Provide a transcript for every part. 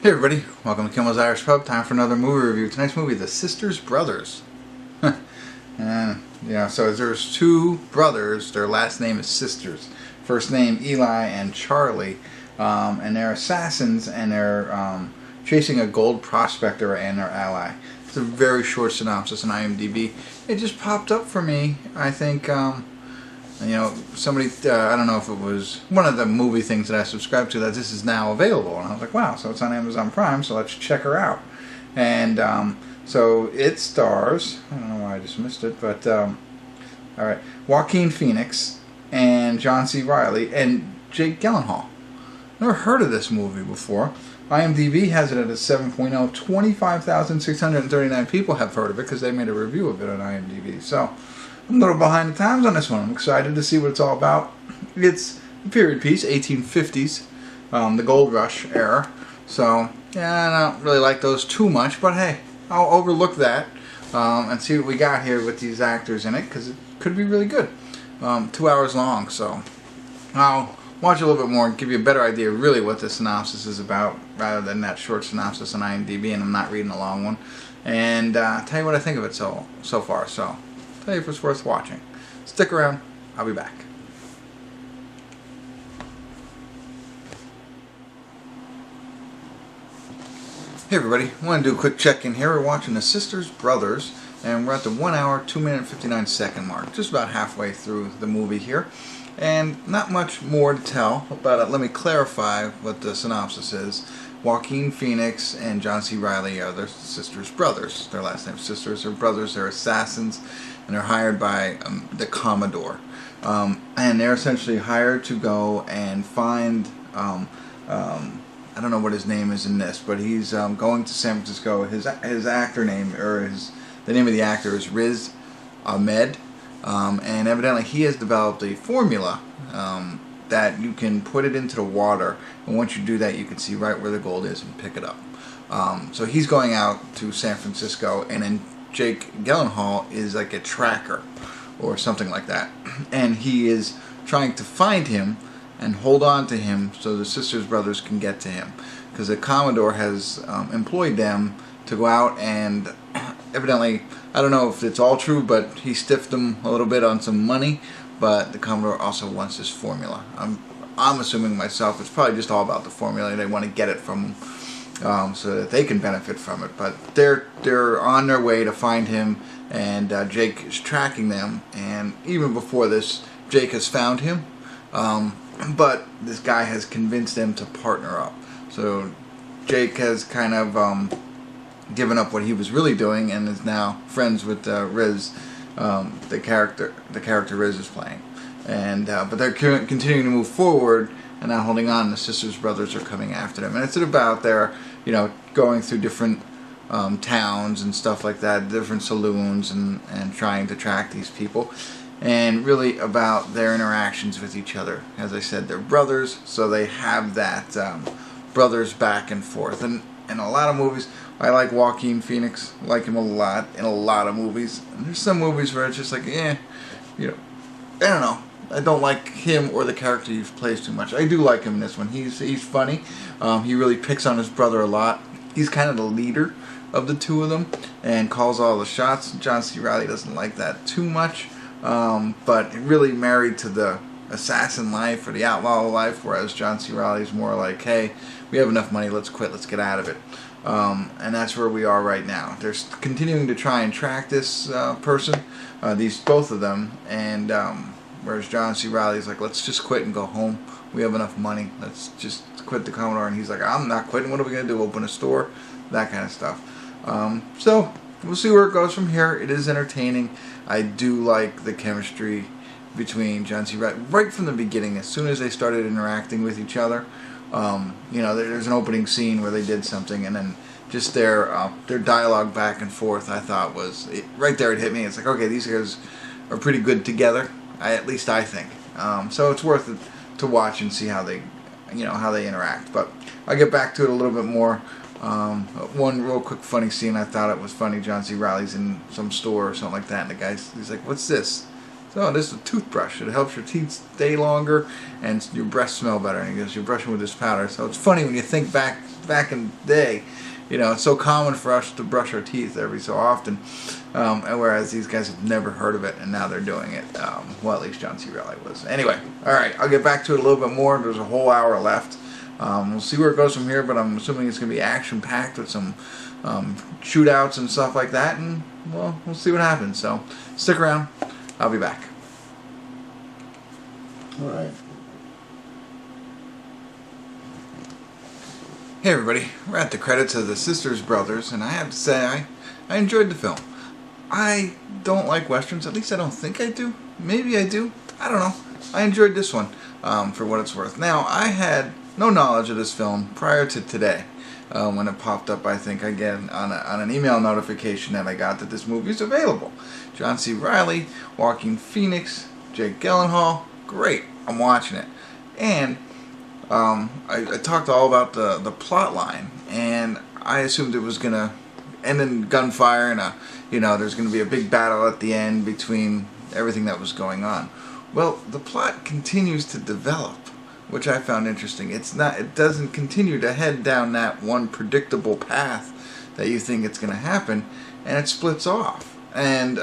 Hey everybody, welcome to Kimmel's Irish Pub. Time for another movie review. Tonight's movie, The Sisters Brothers. And yeah, so there's two brothers. Their last name is Sisters. First name Eli and Charlie, and they're assassins, and they're chasing a gold prospector and their ally. It's a very short synopsis on IMDb. It just popped up for me. I think somebody, I don't know if it was one of the movie things that I subscribed to, that this is now available. And I was like, wow, so it's on Amazon Prime, so let's check her out. And so it stars, I don't know why I just missed it, but alright, Joaquin Phoenix and John C. Reilly and Jake Gyllenhaal. Never heard of this movie before. IMDb has it at a 7.0. 25,639 people have heard of it because they made a review of it on IMDb. So I'm a little behind the times on this one. I'm excited to see what it's all about. It's a period piece, 1850s, the gold rush era. So, yeah, I don't really like those too much, but hey, I'll overlook that and see what we got here with these actors in it, because it could be really good. 2 hours long, so I'll watch a little bit more and give you a better idea of really what the synopsis is about, rather than that short synopsis on IMDb, and I'm not reading a long one. And tell you what I think of it so far. So, tell you if it's worth watching. Stick around. I'll be back. Hey everybody, I want to do a quick check-in here. We're watching The Sisters Brothers, and we're at the 1 hour, 2 minute, 59 second mark. Just about halfway through the movie here. And not much more to tell about it. Let me clarify what the synopsis is. Joaquin Phoenix and John C. Reilly are their sisters' brothers. Their last name is Sisters. They're brothers. They're assassins, and they're hired by the Commodore. And they're essentially hired to go and find, I don't know what his name is in this, but he's going to San Francisco. His actor name, or the name of the actor is Riz Ahmed. And evidently he has developed a formula that you can put it into the water, and once you do that you can see right where the gold is and pick it up. So he's going out to San Francisco, and then Jake Gyllenhaal is like a tracker or something like that, and he is trying to find him and hold on to him so the Sisters Brothers can get to him, because the Commodore has employed them to go out and evidently, I don't know if it's all true, but he stiffed them a little bit on some money, but the Commodore also wants this formula. I'm assuming myself it's probably just all about the formula. They want to get it from him so that they can benefit from it. But they're on their way to find him, and Jake is tracking them. And even before this, Jake has found him, but this guy has convinced them to partner up. So Jake has kind of given up what he was really doing and is now friends with Riz, the character Riz is playing. And but they're continuing to move forward and not holding on. The Sisters Brothers are coming after them, and it's about their, going through different towns and stuff like that, different saloons, and trying to track these people, and really about their interactions with each other. As I said, they're brothers, so they have that brothers back and forth. And in a lot of movies, I like Joaquin Phoenix, I like him a lot in a lot of movies. And there's some movies where it's just like, I don't know. I don't like him or the character he plays too much. I do like him in this one. He's funny. He really picks on his brother a lot. He's kind of the leader of the two of them and calls all the shots. John C. Reilly doesn't like that too much, but really married to the assassin life or the outlaw life, whereas John C. Reilly's more like, hey, we have enough money, let's quit, let's get out of it. And that's where we are right now. They're continuing to try and track this person, both of them, and whereas John C. Reilly's like, let's just quit and go home. We have enough money. Let's just quit the Commodore. And he's like, I'm not quitting. What are we going to do? Open a store? That kind of stuff. So we'll see where it goes from here. It is entertaining. I do like the chemistry between John C. Reilly right from the beginning. As soon as they started interacting with each other, there's an opening scene where they did something, and then just their dialogue back and forth, I thought right there it hit me. It's like, okay, these guys are pretty good together. At least I think. So it's worth it to watch and see how they interact. But I'll get back to it a little bit more. One real quick funny scene, I thought it was funny. John C. Reilly's in some store or something like that, and he's like, "What's this?" So this is a toothbrush. It helps your teeth stay longer and your breath smell better. And he goes, "You're brushing with this powder." So it's funny when you think back back in the day, you know, it's so common for us to brush our teeth every so often, and whereas these guys have never heard of it, and now they're doing it. Well, at least John C. Reilly was. Anyway, all right, I'll get back to it a little bit more. There's a whole hour left. We'll see where it goes from here, but I'm assuming it's going to be action-packed with some shootouts and stuff like that, and well, we'll see what happens. So stick around. I'll be back. All right. Hey everybody, we're at the credits of The Sisters Brothers, and I have to say I enjoyed the film. I don't like westerns, at least I don't think I do. Maybe I do, I don't know. I enjoyed this one, for what it's worth. Now, I had no knowledge of this film prior to today, when it popped up, I think, again, on an email notification that I got that this movie is available. John C. Reilly, Joaquin Phoenix, Jake Gyllenhaal, great, I'm watching it. And I talked all about the plot line, and I assumed it was going to end in gunfire and there's going to be a big battle at the end between everything that was going on. Well, the plot continues to develop, which I found interesting. It doesn't continue to head down that one predictable path that you think it's going to happen, and it splits off and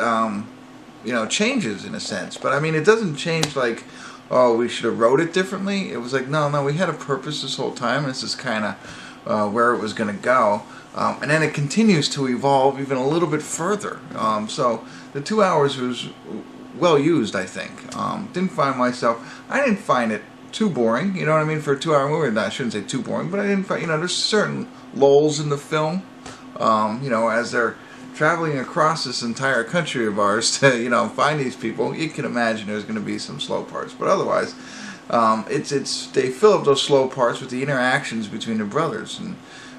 changes in a sense. But I mean, it doesn't change like, oh, we should have wrote it differently. It was like, no, we had a purpose this whole time. This is kind of where it was going to go. And then it continues to evolve even a little bit further. So the 2 hours was well used, I think. I didn't find it too boring, you know what I mean, for a 2-hour movie. I shouldn't say too boring, but I didn't find, there's certain lulls in the film, as they're traveling across this entire country of ours to, find these people. You can imagine there's going to be some slow parts, but otherwise, they fill up those slow parts with the interactions between the brothers, and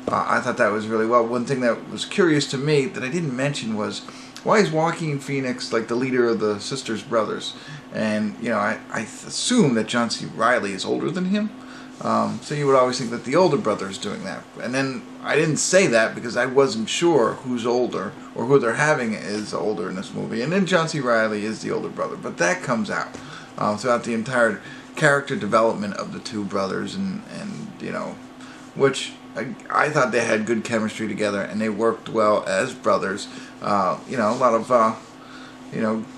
I thought that was really well. One thing that was curious to me that I didn't mention was, why is Joaquin Phoenix like the leader of the Sisters Brothers? And I assume that John C. Reilly is older than him. So you would always think that the older brother is doing that. And then I didn't say that because I wasn't sure who's older or who they're having is older in this movie. And then John C. Reilly is the older brother. But that comes out throughout the entire character development of the two brothers, and which I thought they had good chemistry together and they worked well as brothers. A lot of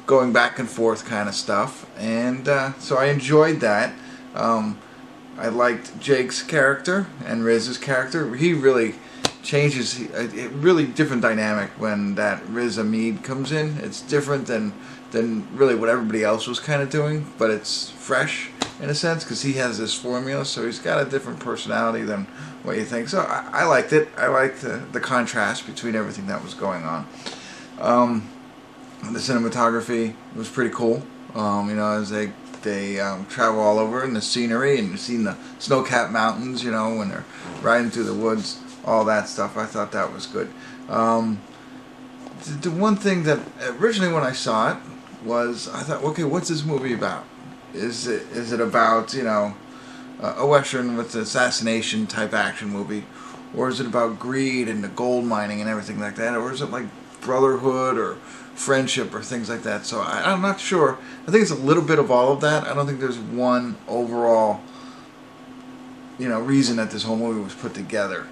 going back and forth kind of stuff, and so I enjoyed that. I liked Jake's character and Riz's character. He really changes, a really different dynamic when that Riz Ahmed comes in. It's different than really what everybody else was kind of doing, but it's fresh in a sense because he has this formula, so he's got a different personality than what you think. So I liked it. I liked the contrast between everything that was going on. The cinematography was pretty cool, as they travel all over in the scenery, and you've seen the snow-capped mountains, when they're riding through the woods, all that stuff. I thought that was good. The one thing that originally when I saw it was, I thought, okay, what's this movie about? Is it about, a Western with an assassination type action movie? Or is it about greed and the gold mining and everything like that? Or is it like brotherhood or friendship or things like that? So I'm not sure. I think it's a little bit of all of that. I don't think there's one overall, reason that this whole movie was put together.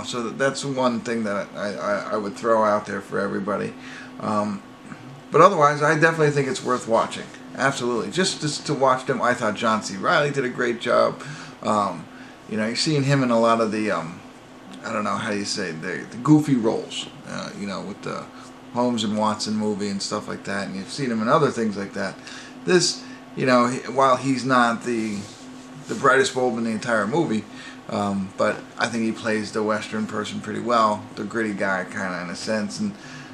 So that's one thing that I would throw out there for everybody. But otherwise, I definitely think it's worth watching. Absolutely. Just to watch them, I thought John C. Reilly did a great job. You're seeing him in a lot of the, I don't know how you say, the goofy roles, with the Holmes and Watson movie and stuff like that. And you've seen him in other things like that. This, while he's not the brightest bulb in the entire movie, but I think he plays the Western person pretty well, the gritty guy kind of in a sense.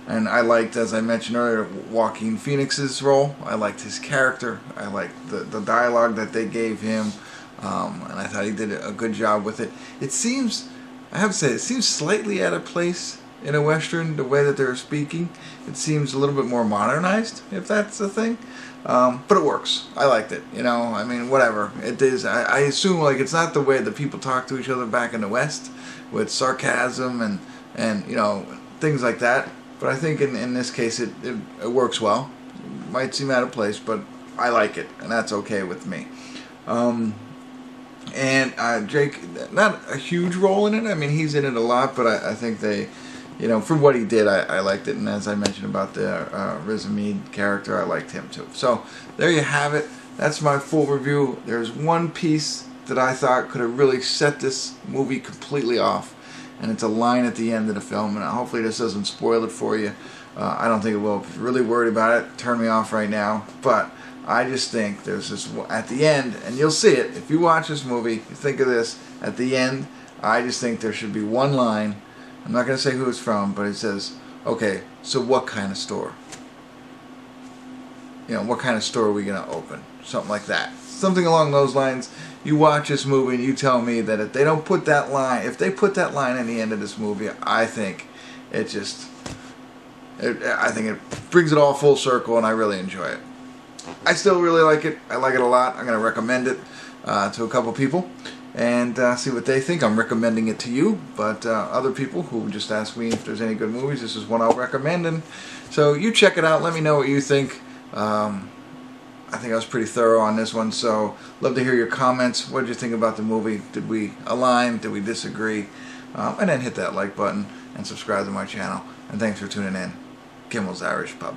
And I liked, as I mentioned earlier, Joaquin Phoenix's role. I liked his character. I liked the dialogue that they gave him. And I thought he did a good job with it. It seems, I have to say, it seems slightly out of place in a Western, the way that they're speaking. It seems a little bit more modernized, if that's the thing. But it works. I liked it. Whatever. It is. I assume, like, it's not the way that people talk to each other back in the West, with sarcasm and things like that. But I think in this case it works well. It might seem out of place, but I like it, and that's okay with me. And Jake, not a huge role in it. I mean, he's in it a lot, but I think they, you know, for what he did, I liked it. And as I mentioned about the Riz Ahmed character, I liked him too. So there you have it. That's my full review. There's one piece that I thought could have really set this movie completely off, and it's a line at the end of the film. And hopefully this doesn't spoil it for you. I don't think it will. If you're really worried about it, turn me off right now. But I just think there's this at the end, and you'll see it if you watch this movie. You think of this at the end. I just think there should be one line. I'm not going to say who it's from, but it says, "Okay, so what kind of store? You know, what kind of store are we going to open?" Something like that. Something along those lines. You watch this movie and you tell me that if they don't put that line, if they put that line in the end of this movie, I think it just, I think it brings it all full circle, and I really enjoy it. I still really like it. I like it a lot. I'm going to recommend it to a couple people and see what they think. I'm recommending it to you, but other people who just ask me if there's any good movies, this is one I'll recommend. And so you check it out. Let me know what you think. I think I was pretty thorough on this one, so love to hear your comments. What did you think about the movie? Did we align? Did we disagree? And then hit that like button and subscribe to my channel. And thanks for tuning in. Kimmel's Irish Pub.